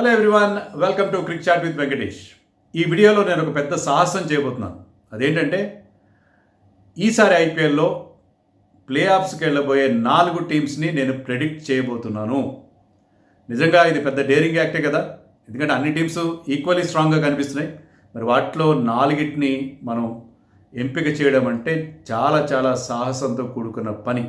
Hello everyone, welcome to crick chat with Venkatesh. ఈ వీడియోలో నేను ఒక పెద్ద సాహసం చేయబోతున్నాను. అదేంటంటే ఈసారి ఐపీఎల్లో ప్లే ఆఫ్స్కి వెళ్ళబోయే 4 టీమ్స్ని నేను ప్రెడిక్ట్ చేయబోతున్నాను. నిజంగా ఇది పెద్ద డేరింగ్ యాక్టే కదా, ఎందుకంటే అన్ని టీమ్స్ ఈక్వల్లీ స్ట్రాంగ్గా కనిపిస్తున్నాయి. మరి వాటిలో 4ని మనం ఎంపిక చేయడం అంటే చాలా చాలా సాహసంతో కూడుకున్న పని.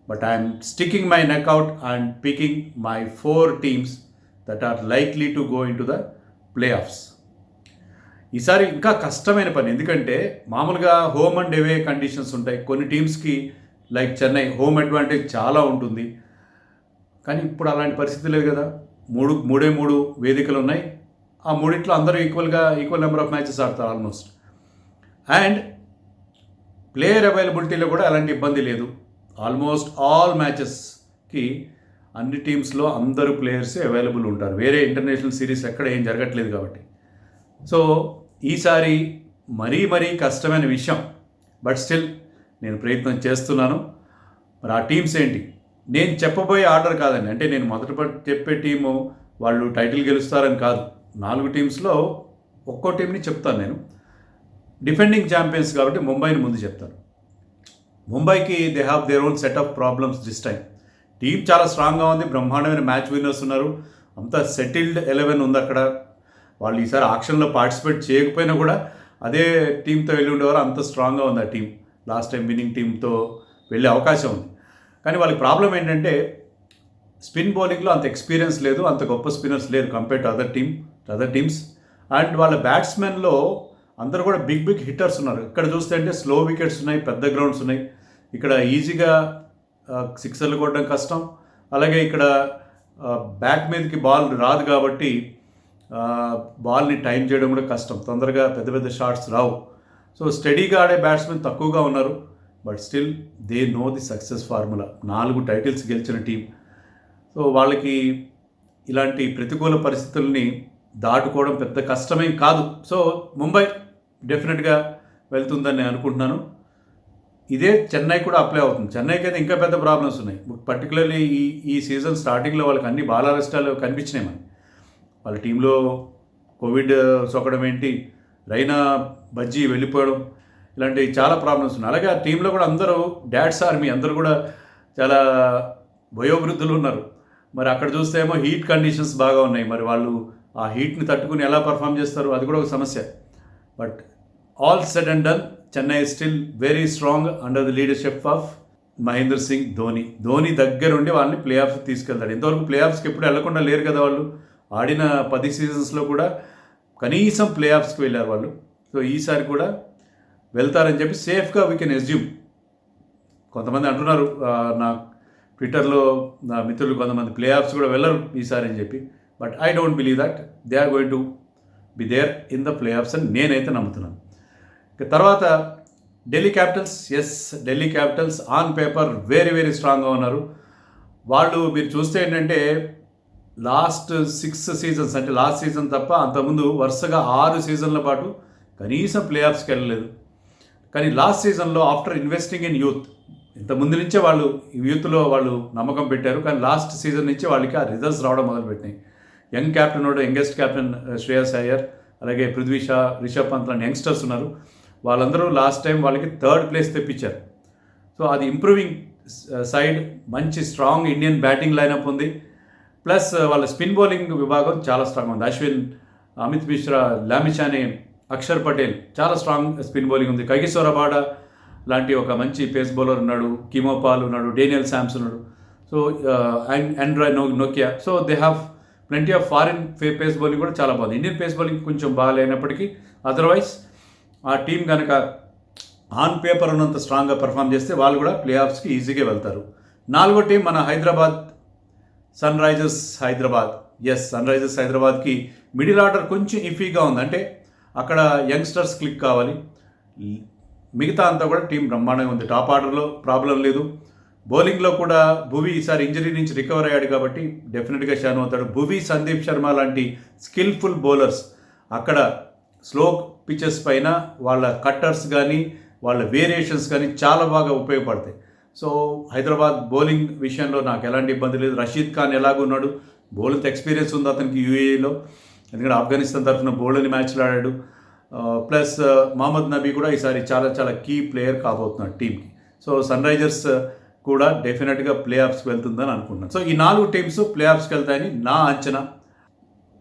But I'm sticking my neck out and picking my 4 teams that are likely to go in to the playoffs. ఈసారి ఇంకా కష్టమైన పని, ఎందుకంటే మామూలుగా హోమ్ అండ్ అవే కండిషన్స్ ఉంటాయి. కొన్ని టీమ్స్కి లైక్ చెన్నై హోమ్ అడ్వాంటేజ్ చాలా ఉంటుంది, కానీ ఇప్పుడు అలాంటి పరిస్థితి లేదు కదా. మూడే మూడు వేదికలు ఉన్నాయి. ఆ మూడిట్లో అందరూ ఈక్వల్ నెంబర్ ఆఫ్ మ్యాచెస్ ఆడతారు ఆల్మోస్ట్. అండ్ ప్లేయర్ అవైలబిలిటీలో కూడా అలాంటి ఇబ్బంది లేదు. ఆల్మోస్ట్ ఆల్ మ్యాచెస్కి అన్ని టీమ్స్లో అందరూ ప్లేయర్స్ అవైలబుల్ ఉంటారు. వేరే ఇంటర్నేషనల్ సిరీస్ ఎక్కడ ఏం జరగట్లేదు కాబట్టి. సో ఈసారి మరీ కష్టమైన విషయం, బట్ స్టిల్ నేను ప్రయత్నం చేస్తున్నాను. మరి ఆ టీమ్స్ ఏంటి? నేను చెప్పబోయే ఆర్డర్ కాదండి, అంటే నేను మొదట చెప్పే టీము వాళ్ళు టైటిల్ గెలుస్తారని కాదు. 4 టీమ్స్లో ఒక్కో టీంని చెప్తాను నేను. డిఫెండింగ్ ఛాంపియన్స్ కాబట్టి ముంబైని ముందు చెప్తాను. ముంబైకి they have their own set of problems this time. Team చాలా స్ట్రాంగ్గా ఉంది, బ్రహ్మాండమైన మ్యాచ్ విన్నర్స్ ఉన్నారు, అంతా సెటిల్డ్ 11 ఉంది అక్కడ. వాళ్ళు ఈసారి ఆక్షన్లో పార్టిసిపేట్ చేయకపోయినా కూడా అదే టీంతో వెళ్ళి ఉండేవారు, అంత స్ట్రాంగ్గా ఉంది ఆ టీం. లాస్ట్ టైం విన్నింగ్ టీంతో వెళ్ళే అవకాశం ఉంది. కానీ వాళ్ళకి ప్రాబ్లం ఏంటంటే స్పిన్ బౌలింగ్లో అంత ఎక్స్పీరియన్స్ లేదు, అంత గొప్ప స్పిన్నర్స్ లేరు compare to other teams. And వాళ్ళ బ్యాట్స్మెన్లో అందరూ కూడా బిగ్ హిట్టర్స్ ఉన్నారు. ఇక్కడ చూస్తే అంటే స్లో వికెట్స్ ఉన్నాయి, పెద్ద గ్రౌండ్స్ ఉన్నాయి. ఇక్కడ ఈజీగా సిక్సర్లు కొట్టడం కష్టం. అలాగే ఇక్కడ బ్యాట్ మీదకి బాల్ రాదు కాబట్టి బాల్ని టైం చేయడం కూడా కష్టం, తొందరగా పెద్ద షాట్స్ రావు. సో స్టడీగా ఆడే బ్యాట్స్మెన్ తక్కువగా ఉన్నారు, but still they know the success formula. 4 titles గెలిచిన టీం. సో వాళ్ళకి ఇలాంటి ప్రతికూల పరిస్థితుల్ని దాటుకోవడం పెద్ద కష్టమేం కాదు. సో ముంబై డెఫినెట్గా వెళ్తుందని నేను అనుకుంటున్నాను. ఇదే చెన్నై కూడా అప్లై అవుతుంది. చెన్నైకి అయితే ఇంకా పెద్ద ప్రాబ్లమ్స్ ఉన్నాయి. పర్టికులర్లీ ఈ సీజన్ స్టార్టింగ్లో వాళ్ళకి అన్ని బాలారిష్టాలు కనిపించినాయి. వాళ్ళ టీంలో కోవిడ్ సోకడం ఏంటి, రైనా బజ్జీ వెళ్ళిపోవడం, ఇలాంటి చాలా ప్రాబ్లమ్స్ ఉన్నాయి. అలాగే ఆ టీంలో కూడా అందరూ డాడ్స్ ఆర్మీ, అందరూ కూడా చాలా వయోవృద్ధులు ఉన్నారు. మరి అక్కడ చూస్తే ఏమో హీట్ కండిషన్స్ బాగా ఉన్నాయి. మరి వాళ్ళు ఆ హీట్ని తట్టుకుని ఎలా పర్ఫామ్ చేస్తారు, అది కూడా ఒక సమస్య. But all said and done, Chennai still very strong under the leadership of Mahendra Singh Dhoni. Dhoni దగ్గరుండి వాళ్ళని ప్లే ఆఫ్స్ తీసుకెళ్తాడు. ఇంతవరకు ప్లే ఆఫ్స్కి ఎప్పుడు వెళ్లకుండా లేరు కదా వాళ్ళు. ఆడిన 10 సీజన్స్లో కూడా కనీసం ప్లే ఆఫ్స్కి వెళ్ళారు వాళ్ళు. సో ఈసారి కూడా వెళ్తారని చెప్పి సేఫ్గా వీ కెన్ అస్యూమ్. కొంతమంది అంటున్నారు, నా ట్విట్టర్లో నా మిత్రులు కొంతమంది ప్లే ఆఫ్స్ కూడా వెళ్ళరు ఈసారి అని చెప్పి. But I don't believe that they are going to be there in the playoffs అని నేనైతే నమ్ముతున్నాను. తర్వాత Delhi Capitals. Yes, Delhi Capitals on paper very స్ట్రాంగ్గా ఉన్నారు. వాళ్ళు మీరు చూస్తే ఏంటంటే లాస్ట్ 6 సీజన్స్, అంటే లాస్ట్ సీజన్ తప్ప అంతకుముందు వరుసగా 6 సీజన్ల పాటు కనీసం ప్లే ఆఫ్స్కి వెళ్ళలేదు. కానీ లాస్ట్ సీజన్లో ఆఫ్టర్ ఇన్వెస్టింగ్ ఇన్ యూత్, ఇంతకుముందు నుంచే వాళ్ళు యూత్లో వాళ్ళు నమ్మకం పెట్టారు. కానీ లాస్ట్ సీజన్ నుంచి వాళ్ళకి ఆ రిజల్ట్స్ రావడం మొదలుపెట్టినాయి. యంగ్ కెప్టెన్ కూడా, యంగెస్ట్ కెప్టెన్ శ్రేయస్ అయ్యర్, అలాగే పృథ్వీ షా, రిషబ్ పంత్ లాంటి యంగ్స్టర్స్ ఉన్నారు. వాళ్ళందరూ లాస్ట్ టైం వాళ్ళకి 3rd ప్లేస్ తెప్పించారు. సో అది ఇంప్రూవింగ్ సైడ్, మంచి స్ట్రాంగ్ ఇండియన్ బ్యాటింగ్ లైనప్ ఉంది. ప్లస్ వాళ్ళ స్పిన్ బౌలింగ్ విభాగం చాలా స్ట్రాంగ్ ఉంది. అశ్విన్, అమిత్ మిశ్రా, లామిచానే, అక్షర్ పటేల్ చాలా స్ట్రాంగ్ స్పిన్ బౌలింగ్ ఉంది. కగిసో రబాడా లాంటి ఒక మంచి పేస్ బౌలర్ ఉన్నాడు. కిమోపాల్ ఉన్నాడు, డేనియల్ శామ్స్ ఉన్నాడు. సో ఆండ్రే నోకియా. So they have plenty of foreign pace bowling కూడా చాలా బాగుంది. ఇండియన్ పేస్ బౌలింగ్ కొంచెం బాగాలేనప్పటికీ అదర్వైజ్ ఆ టీం కనుక ఆన్ పేపర్ ఉన్నంత స్ట్రాంగ్గా పర్ఫామ్ చేస్తే వాళ్ళు కూడా ప్లే ఆఫ్స్కి ఈజీగా వెళ్తారు. 4వ టీం మన Hyderabad, Sunrisers Hyderabad. Yes, Sunrisers హైదరాబాద్కి మిడిల్ ఆర్డర్ కొంచెం ఇఫీగా ఉంది. అంటే అక్కడ యంగ్స్టర్స్ క్లిక్ కావాలి. మిగతా అంతా కూడా టీం బ్రహ్మాండంగా ఉంది. టాప్ ఆర్డర్లో ప్రాబ్లం లేదు. బౌలింగ్లో కూడా భువి ఈసారి ఇంజరీ నుంచి రికవర్ అయ్యాడు కాబట్టి డెఫినెట్గా షాన్ అవుతాడు. భువి, సందీప్ శర్మ లాంటి స్కిల్ఫుల్ బౌలర్స్ అక్కడ స్లో పిచెస్ పైన వాళ్ళ కట్టర్స్ కానీ వాళ్ళ వేరియేషన్స్ కానీ చాలా బాగా ఉపయోగపడతాయి. సో హైదరాబాద్ బౌలింగ్ విషయంలో నాకు ఎలాంటి ఇబ్బంది లేదు. రషీద్ ఖాన్ ఎలాగున్నాడు, బౌలింగ్ ఎక్స్పీరియన్స్ ఉంది అతనికి యూఏఈలో, ఎందుకంటే ఆఫ్ఘనిస్తాన్ తరఫున బౌలింగ్ మ్యాచ్లు ఆడాడు. ప్లస్ మహమ్మద్ నబీ కూడా ఈసారి చాలా చాలా కీ ప్లేయర్ కాబోతున్నాడు టీంకి. సో సన్ రైజర్స్ కూడా డెఫినెట్గా ప్లే ఆఫ్స్కి వెళ్తుందని అనుకుంటున్నాను. సో ఈ 4 టీమ్స్ ప్లే ఆఫ్స్కి వెళ్తాయని నా అంచనా.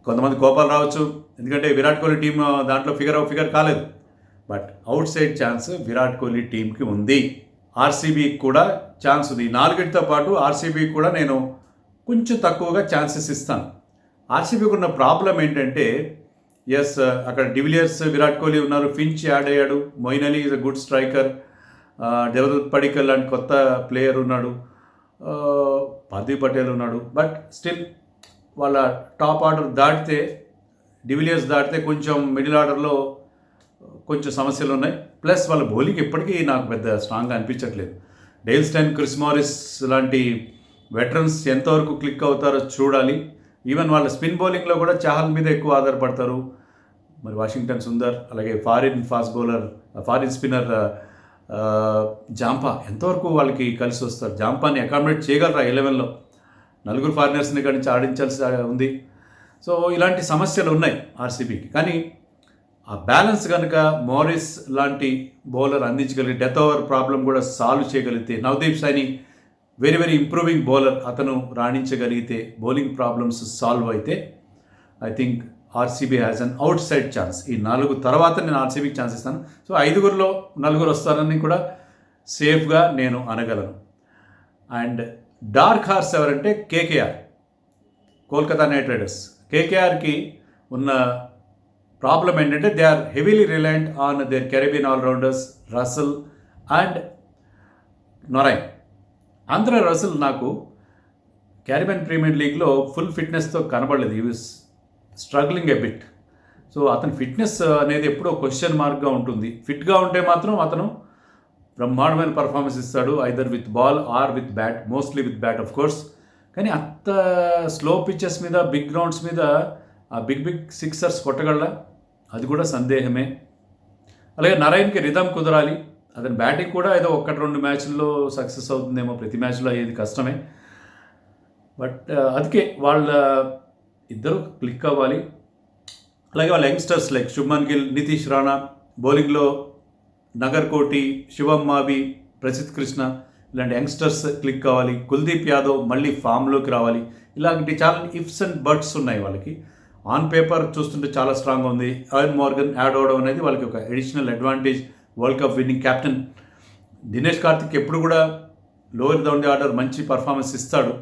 కొంతమంది కోపాలు రావచ్చు, ఎందుకంటే విరాట్ కోహ్లీ టీం దాంట్లో ఫిగర్ కాలేదు. But out side chance Virat Kohli టీంకి ఉంది. ఆర్సీబీకి కూడా ఛాన్స్ ఉంది. 4తో పాటు ఆర్సీబీకి కూడా నేను కొంచెం తక్కువగా ఛాన్సెస్ ఇస్తాను. ఆర్సీబీకి ఉన్న ప్రాబ్లం ఏంటంటే, ఎస్ అక్కడ డివిలియర్స్, విరాట్ కోహ్లీ ఉన్నారు, ఫించ్ యాడ్ అయ్యాడు, Moeen Ali is a good striker, Devdutt Padikkal లాంటి కొత్త ప్లేయర్ ఉన్నాడు, పార్థివ్ పటేల్ ఉన్నాడు. బట్ స్టిల్ వాళ్ళ టాప్ ఆర్డర్ దాటితే, డివిలియర్స్ దాటితే కొంచెం మిడిల్ ఆర్డర్లో కొంచెం సమస్యలు ఉన్నాయి. ప్లస్ వాళ్ళ బౌలింగ్ ఇప్పటికీ నాకు పెద్ద స్ట్రాంగ్గా అనిపించట్లేదు. డేల్ స్టైన్, క్రిస్ మారిస్ లాంటి వెటరన్స్ ఎంతవరకు క్లిక్ అవుతారో చూడాలి. ఈవెన్ వాళ్ళ స్పిన్ బౌలింగ్లో కూడా చాహల్ మీద ఎక్కువ ఆధారపడతారు. మరి వాషింగ్టన్ సుందర్, అలాగే ఫారిన్ స్పిన్నర్ జాంపా ఎంతవరకు వాళ్ళకి కలిసి వస్తారు? జాంపాని అకామిడేట్ చేయగలరా 11లో? 4 ఫారినర్స్ని ఇక్కడి నుంచి ఆడించాల్సి ఉంది. సో ఇలాంటి సమస్యలు ఉన్నాయి ఆర్సీబీకి. కానీ ఆ బ్యాలెన్స్ కనుక మారిస్ లాంటి బౌలర్ అందించగలిగి, డెత్ ఓవర్ ప్రాబ్లం కూడా సాల్వ్ చేయగలిగితే, Navdeep Saini very very improving bowler, అతను రాణించగలిగితే, బౌలింగ్ ప్రాబ్లమ్స్ సాల్వ్ అయితే, I think RCB has an out side chance. ఈ 4 తర్వాత నేను ఆర్సీబీకి ఛాన్స్ ఇస్తాను. సో 5గురిలో 4 వస్తారని కూడా సేఫ్గా నేను అనగలను. అండ్ డార్క్ హార్స్ ఎవరంటే కేకేఆర్, కోల్కతా నైట్ రైడర్స్. కేకేఆర్కి ఉన్న ప్రాబ్లం ఏంటంటే, they are heavily reliant on their Caribbean all rounders Russell and Narine. Andre Russell నాకు క్యారిబియన్ ప్రీమియర్ లీగ్లో ఫుల్ ఫిట్నెస్తో కనబడలేదు. He was struggling a bit. So అతని ఫిట్నెస్ అనేది ఎప్పుడో క్వశ్చన్ మార్క్గా ఉంటుంది. ఫిట్గా ఉంటే మాత్రం అతను బ్రహ్మాండమైన పర్ఫార్మెన్స్ ఇస్తాడు, either with ball are with bat, mostly with bat of course. కానీ అంత స్లో పిచ్చెస్ మీద, బిగ్ గ్రౌండ్స్ మీద ఆ బిగ్ సిక్సర్స్ కొట్టగలరా? అది కూడా సందేహమే. అలాగే నరైన్కి రిథమ్ కుదరాలి. అతని బ్యాటింగ్ కూడా ఏదో 1-2 మ్యాచ్ల్లో సక్సెస్ అవుతుందేమో, ప్రతి మ్యాచ్లో అయ్యేది కష్టమే. బట్ అందుకే వాళ్ళ ఇద్దరు క్లిక్ అవ్వాలి. అలాగే వాళ్ళ యంగ్స్టర్స్ లైక్ శుభ్మన్ గిల్, నితీష్ రాణా, బౌలింగ్లో నగర్ కోటి, శివం మావి, ప్రసిద్ధ్ కృష్ణ ఇలాంటి యంగ్స్టర్స్ క్లిక్ కావాలి. కుల్దీప్ యాదవ్ మళ్ళీ ఫామ్లోకి రావాలి. ఇలాంటి చాలా ఇఫ్స్ అండ్ బట్స్ ఉన్నాయి వాళ్ళకి. ఆన్ పేపర్ చూస్తుంటే చాలా స్ట్రాంగ్ ఉంది. ఎర్న్ మోర్గన్ యాడ్ అవడం అనేది వాళ్ళకి ఒక additional advantage. World cup winning captain Dinesh Karthik ఎప్పుడు కూడా లోవర్ డౌన్ ది ఆర్డర్ మంచి పర్ఫార్మెన్స్ ఇస్తాడు.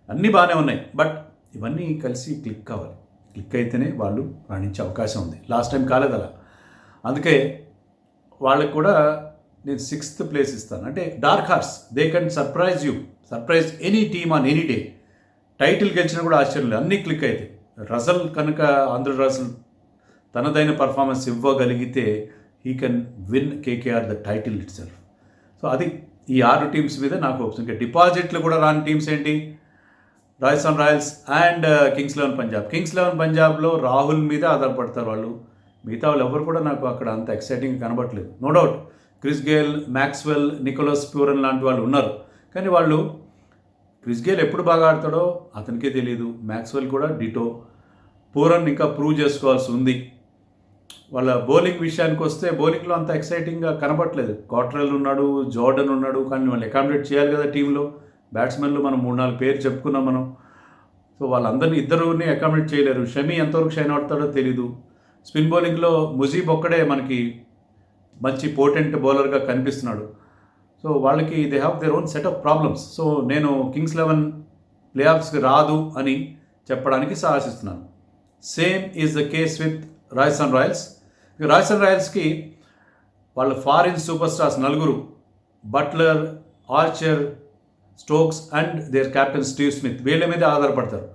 అన్నీ బాగానే ఉన్నాయి. బట్ ఇవన్నీ కలిసి క్లిక్ కావాలి. క్లిక్ అయితేనే వాళ్ళు రాణించే అవకాశం ఉంది. లాస్ట్ టైం కాలేదు అలా. అందుకే వాళ్ళకి కూడా నేను 6th ప్లేస్ ఇస్తాను. అంటే dark horse, they can surprise any team on any day. Title గెలిచినా కూడా ఆశ్చర్యం లేదు, అన్నీ క్లిక్ అయితే. రసల్ కనుక, ఆంధ్ర రసల్ తనదైన పర్ఫార్మెన్స్ ఇవ్వగలిగితే he can win KKR the title it self. So అది ఈ 6 టీమ్స్ మీద నాకు హోప్స్. ఇంకా డిపాజిట్లు కూడా రాని టీమ్స్ ఏంటి? Rajasthan Royals and Kings 11 Punjab. Kings 11 పంజాబ్లో రాహుల్ మీద ఆధారపడతారు వాళ్ళు. మిగతా వాళ్ళు ఎవరు కూడా నాకు అక్కడ అంత ఎక్సైటింగ్ కనబడట్లేదు. No doubt Chris Gayle, Maxwell, Nicholas Pooran లాంటి వాళ్ళు ఉన్నారు. కానీ వాళ్ళు, క్రిస్ గేల్ ఎప్పుడు బాగా ఆడతాడో అతనికే తెలియదు. మ్యాక్స్వెల్ కూడా డిటో. పూరన్ ఇంకా ప్రూవ్ చేసుకోవాల్సి ఉంది. వాళ్ళ బౌలింగ్ విషయానికి వస్తే బౌలింగ్లో అంత ఎక్సైటింగ్గా కనబడట్లేదు. కాట్రెల్ ఉన్నాడు, జోర్డన్ ఉన్నాడు, కానీ వాళ్ళు అకామిడేట్ చేయాలి కదా టీంలో. బ్యాట్స్మెన్లు మనం 3-4 పేరు చెప్పుకున్నాం మనం. సో వాళ్ళందరినీ ఇద్దరుని అకామిడేట్ చేయలేరు. షమీ ఎంతవరకు షైన్ అవుతాడో తెలీదు. స్పిన్ బౌలింగ్లో ముజీబ్ ఒక్కడే మనకి మంచి పోటెంట్ బౌలర్గా కనిపిస్తున్నాడు. సో వాళ్ళకి they have their own set of problems. So నేను కింగ్స్ 11 ప్లే ఆఫ్స్కి రాదు అని చెప్పడానికి సాహసిస్తున్నాను. Same is the case with Rajasthan Royals. Rajasthan రాయల్స్కి వాళ్ళ foreign super stars 4, Buttler, Archer, Stokes and their captain Steve Smith, వీళ్ళ మీద ఆధారపడతారు.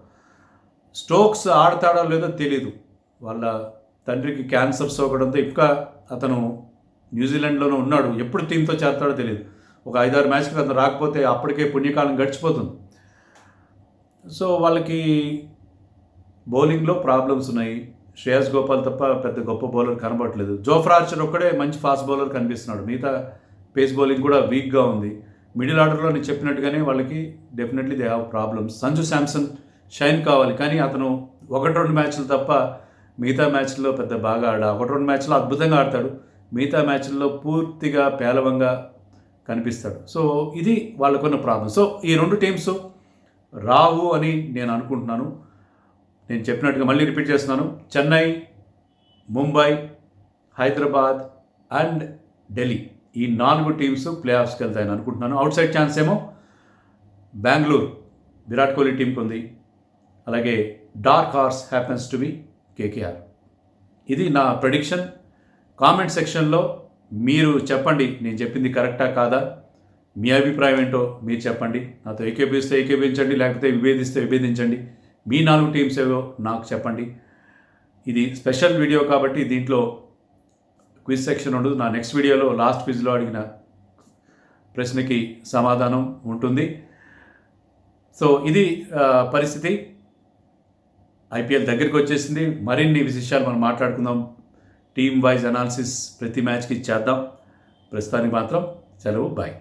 స్టోక్స్ ఆడతాడో లేదో తెలీదు. వాళ్ళ తండ్రికి క్యాన్సర్ సోకడంతో ఇంకా అతను న్యూజిలాండ్లోనే ఉన్నాడు. ఎప్పుడు టీంతో చేరతాడో తెలియదు. ఒక 5-6 మ్యాచ్కి అతను రాకపోతే అప్పటికే పుణ్యకాలం గడిచిపోతుంది. సో వాళ్ళకి బౌలింగ్లో ప్రాబ్లమ్స్ ఉన్నాయి. శ్రేయస్ గోపాల్ తప్ప పెద్ద గొప్ప బౌలర్ కనబడట్లేదు. జోఫ్రా ఆర్చర్ ఒక్కడే మంచి ఫాస్ట్ బౌలర్ కనిపిస్తున్నాడు. మిగతా పేస్ బౌలింగ్ కూడా వీక్గా ఉంది. మిడిల్ ఆర్డర్లో నేను చెప్పినట్టుగానే వాళ్ళకి definitely they have problems. Sanju Samson, shine కావాలి. కానీ అతను 1-2 మ్యాచ్లు తప్ప మిగతా మ్యాచ్ల్లో పెద్ద బాగా 1-2 మ్యాచ్లో అద్భుతంగా ఆడతాడు. మిగతా మ్యాచ్ల్లో పూర్తిగా పేలవంగా కనిపిస్తాడు. సో ఇది వాళ్ళకున్న ప్రాబ్లం. సో ఈ 2 టీమ్స్ రావు అని నేను అనుకుంటున్నాను. నేను చెప్పినట్టుగా మళ్ళీ రిపీట్ చేస్తున్నాను. చెన్నై, ముంబై, హైదరాబాద్ అండ్ ఢిల్లీ, ఈ 4 టీమ్స్ ప్లే ఆఫ్స్కి వెళ్తాయని అనుకుంటున్నాను. అవుట్ సైడ్ ఛాన్స్ ఏమో బెంగళూరు, విరాట్ కోహ్లీ టీంకి ఉంది. అలాగే dark horse happens to be KKR. ఇది నా ప్రెడిక్షన్. కామెంట్ సెక్షన్లో మీరు చెప్పండి, నేను చెప్పింది కరెక్టా కాదా, మీ అభిప్రాయం ఏంటో మీరు చెప్పండి. నాతో ఏకీభవిస్తే ఏకీభవించండి, లేకపోతే విభేదిస్తే విభేదించండి. మీ 4 టీమ్స్ ఏవో నాకు చెప్పండి. ఇది స్పెషల్ వీడియో కాబట్టి దీంట్లో క్విజ్ సెక్షన్ ఉండదు. నా నెక్స్ట్ వీడియోలో లాస్ట్ క్విజ్లో అడిగిన ప్రశ్నకి సమాధానం ఉంటుంది. సో ఇది పరిస్థితి. ఐపీఎల్ దగ్గరికి వచ్చేసింది. మరిన్ని విషయాలు మనం మాట్లాడుకుందాం. టీమ్ వైజ్ అనాలిసిస్ ప్రతి మ్యాచ్కి చేద్దాం. ప్రస్తుతానికి మాత్రం సెలవు. బాయ్.